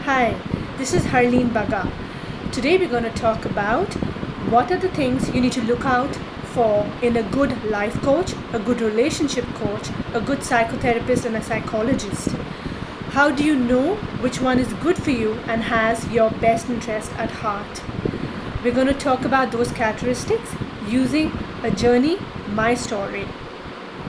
Hi, this is Harleen Bagga. Today we're going to talk about what are the things you need to look out for in a good life coach, a good relationship coach, a good psychotherapist, and a psychologist. How do you know which one is good for you and has your best interest at heart? We're going to talk about those characteristics using a journey, my story.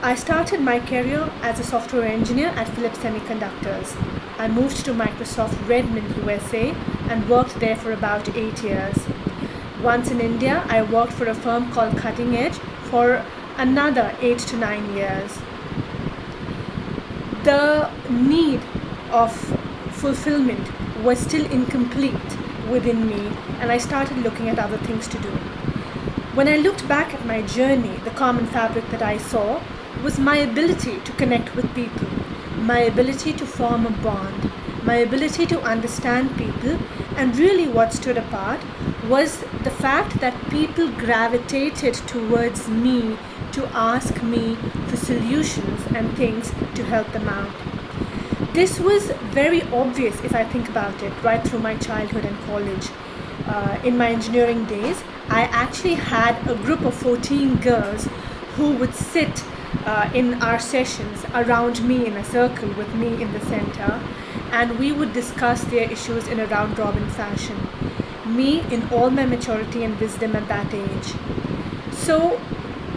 I started my career as a software engineer at Philips Semiconductors. I moved to Microsoft Redmond, USA and worked there for about 8 years. Once in India, I worked for a firm called Cutting Edge for another 8 to 9 years. The need of fulfillment was still incomplete within me, and I started looking at other things to do. When I looked back at my journey, the common fabric that I saw was my ability to connect with people, my ability to form a bond, my ability to understand people, and really what stood apart was the fact that people gravitated towards me to ask me for solutions and things to help them out. This was very obvious if I think about it right through my childhood and college. In my engineering days, I actually had a group of 14 girls who would sit in our sessions around me in a circle with me in the center, and we would discuss their issues in a round robin fashion. Me in all my maturity and wisdom at that age. So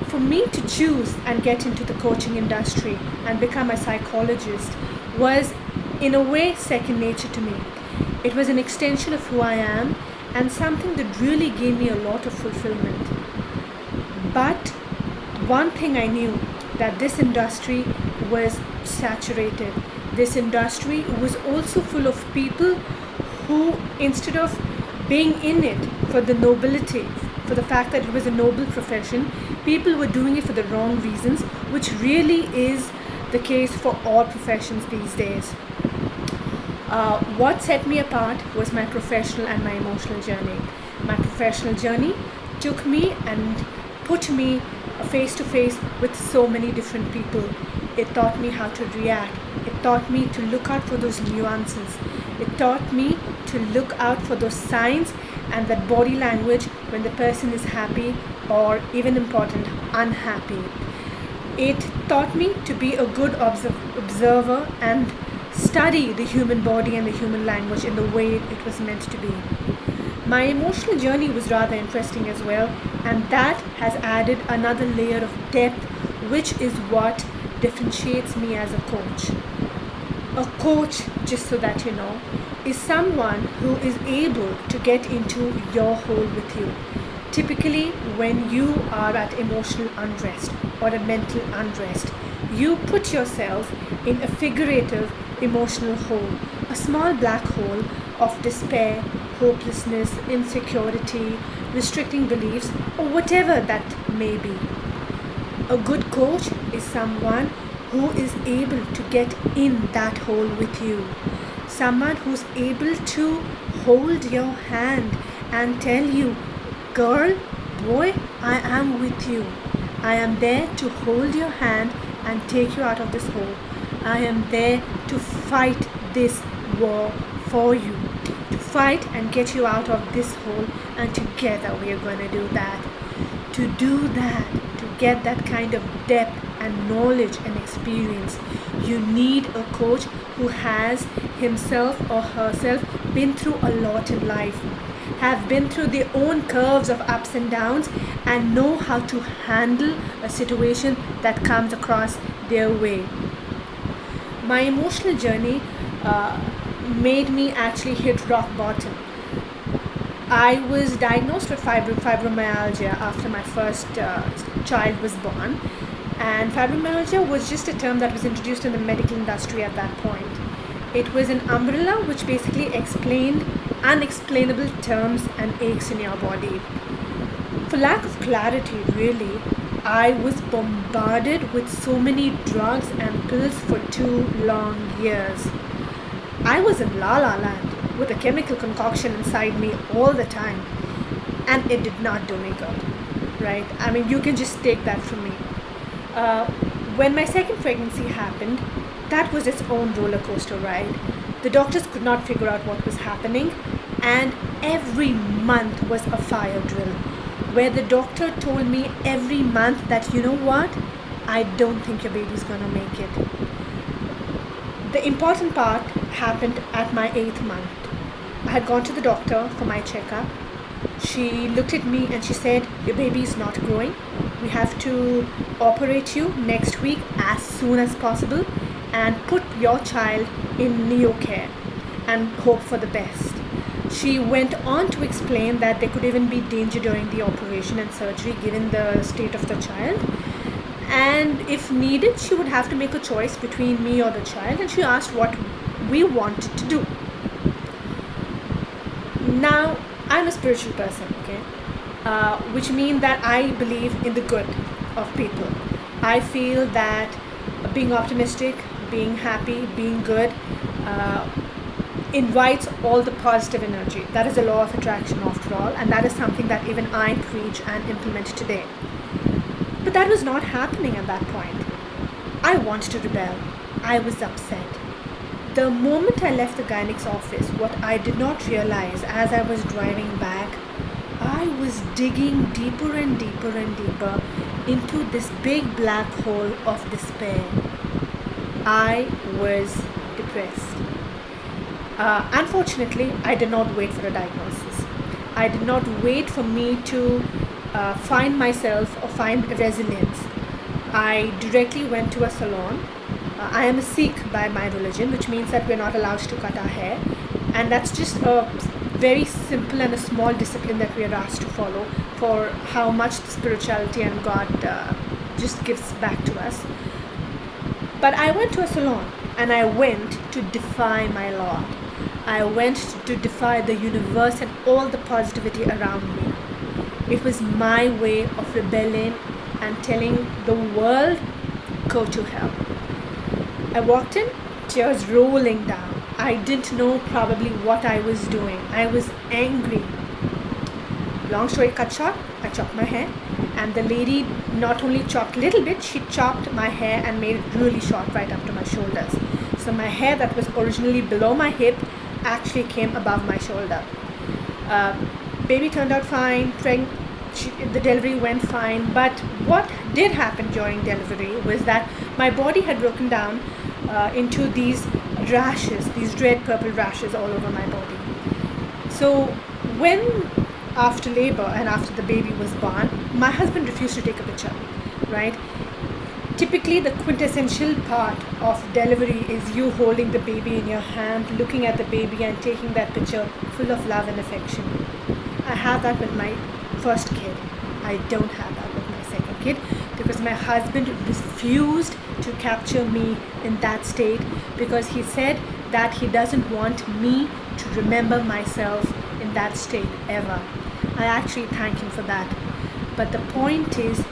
for me to choose and get into the coaching industry and become a psychologist was in a way second nature to me. It was an extension of who I am and something that really gave me a lot of fulfillment. But one thing I knew, that this industry was saturated. This industry was also full of people who, instead of being in it for the nobility, for the fact that it was a noble profession, people were doing it for the wrong reasons, which really is the case for all professions these days. What set me apart was my professional and my emotional journey. My professional journey took me and put me face to face with so many different people. It taught me how to react. It taught me to look out for those nuances. It taught me to look out for those signs and that body language when the person is happy or, even important, unhappy. It taught me to be a good observer and study the human body and the human language in the way it was meant to be. My emotional journey was rather interesting as well, and that has added another layer of depth, which is what differentiates me as a coach. A coach, just so that you know, is someone who is able to get into your hole with you. Typically, when you are at emotional unrest or a mental unrest, you put yourself in a figurative emotional hole, a small black hole of despair, hopelessness, insecurity, restricting beliefs, or whatever that may be. A good coach is someone who is able to get in that hole with you. Someone who's able to hold your hand and tell you, girl, boy, I am with you. I am there to hold your hand and take you out of this hole. I am there to fight this war for you, to fight and get you out of this hole, and together we are going to do that. To do that, to get that kind of depth and knowledge and experience, you need a coach who has himself or herself been through a lot in life, have been through their own curves of ups and downs, and know how to handle a situation that comes across their way. My emotional journey made me actually hit rock bottom. I was diagnosed with fibromyalgia after my first child was born, and fibromyalgia was just a term that was introduced in the medical industry at that point. It was an umbrella which basically explained unexplainable terms and aches in your body. For lack of clarity, really, I was bombarded with so many drugs and pills for 2 long years. I was in la la land with a chemical concoction inside me all the time, and it did not do me good, right? I mean, you can just take that from me. When my second pregnancy happened, that was its own roller coaster ride. The doctors could not figure out what was happening, and every month was a fire drill where the doctor told me every month that, you know what, I don't think your baby's gonna make it. The important part happened at my 8th month. I had gone to the doctor for my checkup. She looked at me and she said, your baby is not growing. We have to operate you next week as soon as possible and put your child in neo-care and hope for the best. She went on to explain that there could even be danger during the operation and surgery given the state of the child. And if needed, she would have to make a choice between me or the child, and she asked what we wanted to do. Now, I'm a spiritual person, okay? Which means that I believe in the good of people. I feel that being optimistic, being happy, being good invites all the positive energy. That is the law of attraction after all, and that is something that even I preach and implement today. But that was not happening at that point. I wanted to rebel. I was upset. The moment I left the gynaec's office, what I did not realize as I was driving back, I was digging deeper and deeper and deeper into this big black hole of despair. I was depressed. Unfortunately, I did not wait for a diagnosis. I did not wait for me to find myself or find resilience. I directly went to a salon. I am a Sikh by my religion, which means that we're not allowed to cut our hair, and that's just a very simple and a small discipline that we are asked to follow for how much the spirituality and God just gives back to us. But I went to a salon and I went to defy my Lord. I went to defy the universe and all the positivity around me. It was my way of rebelling and telling the world, go to hell. I walked in, tears rolling down. I didn't know probably what I was doing. I was angry. Long story cut short, I chopped my hair, and the lady not only chopped a little bit, she chopped my hair and made it really short right up to my shoulders. So my hair that was originally below my hip actually came above my shoulder. Baby turned out fine, the delivery went fine, but what did happen during delivery was that my body had broken down into these rashes, these red purple rashes all over my body. So when after labor and after the baby was born, my husband refused to take a picture, right? Typically the quintessential part of delivery is you holding the baby in your hand, looking at the baby and taking that picture full of love and affection. I have that with my first kid. I don't have that with my second kid because my husband refused to capture me in that state because he said that he doesn't want me to remember myself in that state ever. I actually thank him for that. But the point is,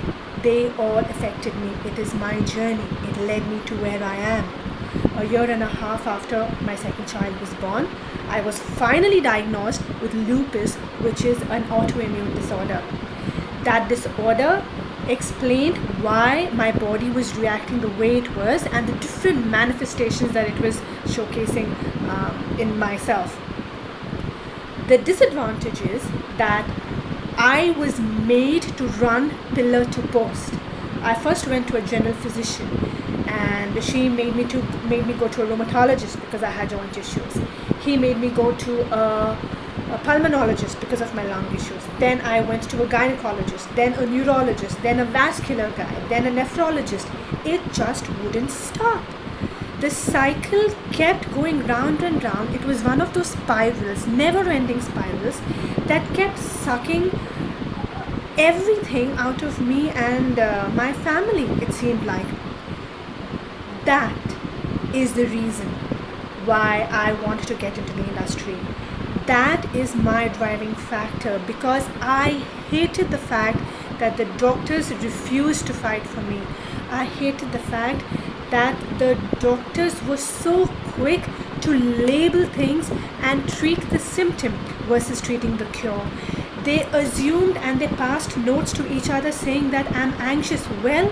they all affected me. It is my journey. It led me to where I am. A year and a half after my second child was born, I was finally diagnosed with lupus, which is an autoimmune disorder. That disorder explained why my body was reacting the way it was and the different manifestations that it was showcasing in myself. The disadvantage is that I was made to run pillar to post. I first went to a general physician and she made me go to a rheumatologist because I had joint issues. He made me go to a pulmonologist because of my lung issues. Then I went to a gynecologist, then a neurologist, then a vascular guy, then a nephrologist. It just wouldn't stop. The cycle kept going round and round. It was one of those spirals, never-ending spirals, that kept sucking everything out of me and my family, it seemed like. That is the reason why I wanted to get into the industry. That is my driving factor because I hated the fact that the doctors refused to fight for me. I hated the fact that the doctors were so quick to label things and treat the symptom versus treating the cure. They assumed and they passed notes to each other saying that I'm anxious. Well,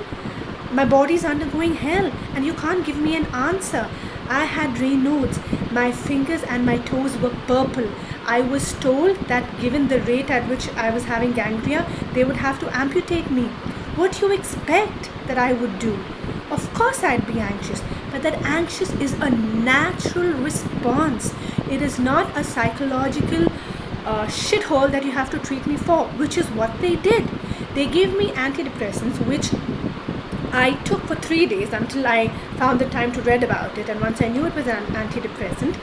my body's undergoing hell and you can't give me an answer. I had Raynaud's. My fingers and my toes were purple. I was told that given the rate at which I was having gangria, they would have to amputate me. What do you expect that I would do? Of course I'd be anxious, but that anxious is a natural response. It is not a psychological shithole that you have to treat me for, which is what they did. They gave me antidepressants, which I took for 3 days until I found the time to read about it. And once I knew it was an antidepressant,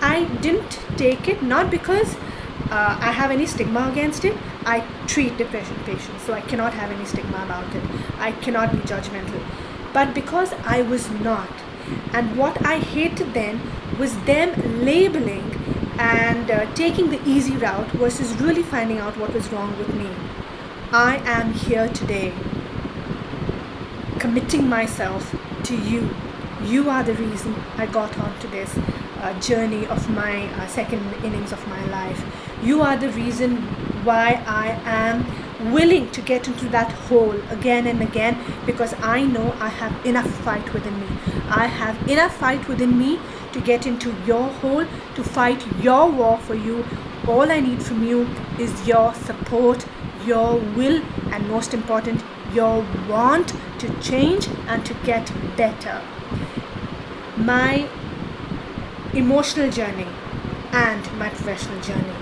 I didn't take it, not because I have any stigma against it. I treat depression patients, so I cannot have any stigma about it. I cannot be judgmental. But because I was not. And what I hated then was them labeling and taking the easy route versus really finding out what was wrong with me. I am here today, committing myself to you. You are the reason I got onto this journey of my second innings of my life. You are the reason why I am willing to get into that hole again and again, because I know I have enough fight within me. I have enough fight within me to get into your hole, to fight your war for you. All I need from you is your support, your will, and most important, your want to change and to get better. My emotional journey and my professional journey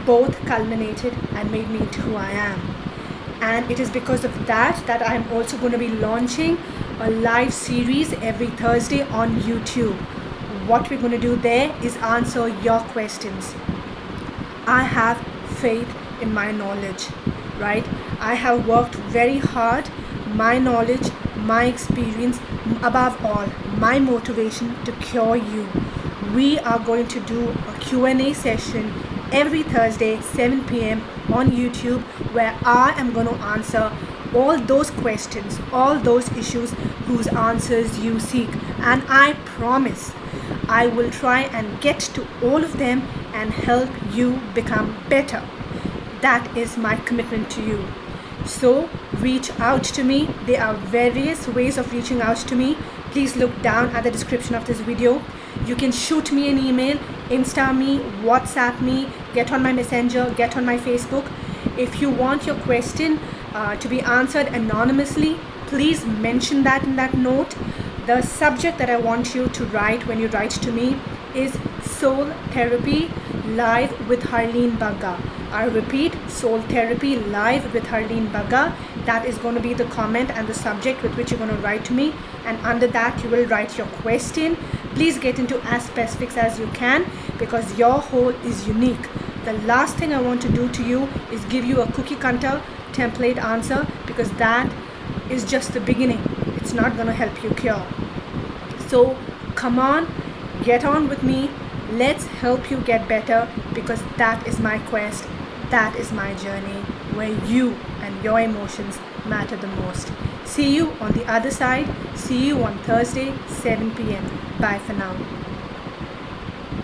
both culminated and made me into who I am. And it is because of that I'm also going to be launching a live series every Thursday on YouTube. What we're going to do there is answer your questions. I have faith in my knowledge, right? I have worked very hard. My knowledge, my experience, above all, my motivation to cure you. We are going to do a Q&A session every Thursday, 7 p.m. on YouTube, where I am going to answer all those questions, all those issues whose answers you seek. And I promise I will try and get to all of them and help you become better. That is my commitment to you. So reach out to me. There are various ways of reaching out to me. Please look down at the description of this video. You can shoot me an email, Insta me, WhatsApp me, get on my Messenger, get on my Facebook. If you want your question to be answered anonymously, please mention that in that note. The subject that I want you to write when you write to me is Soul Therapy Live with Harleen Bagga. I repeat, Soul Therapy Live with Harleen Bagga. That is going to be the comment and the subject with which you're going to write to me, and under that you will write your question. Please get into as specifics as you can, because your whole is unique. The last thing I want to do to you is give you a cookie cutter template answer, because that is just the beginning. It's not going to help you cure. So come on, get on with me. Let's help you get better, because that is my quest. That is my journey, where you and your emotions matter the most. See you on the other side. See you on Thursday, 7 p.m. Bye for now.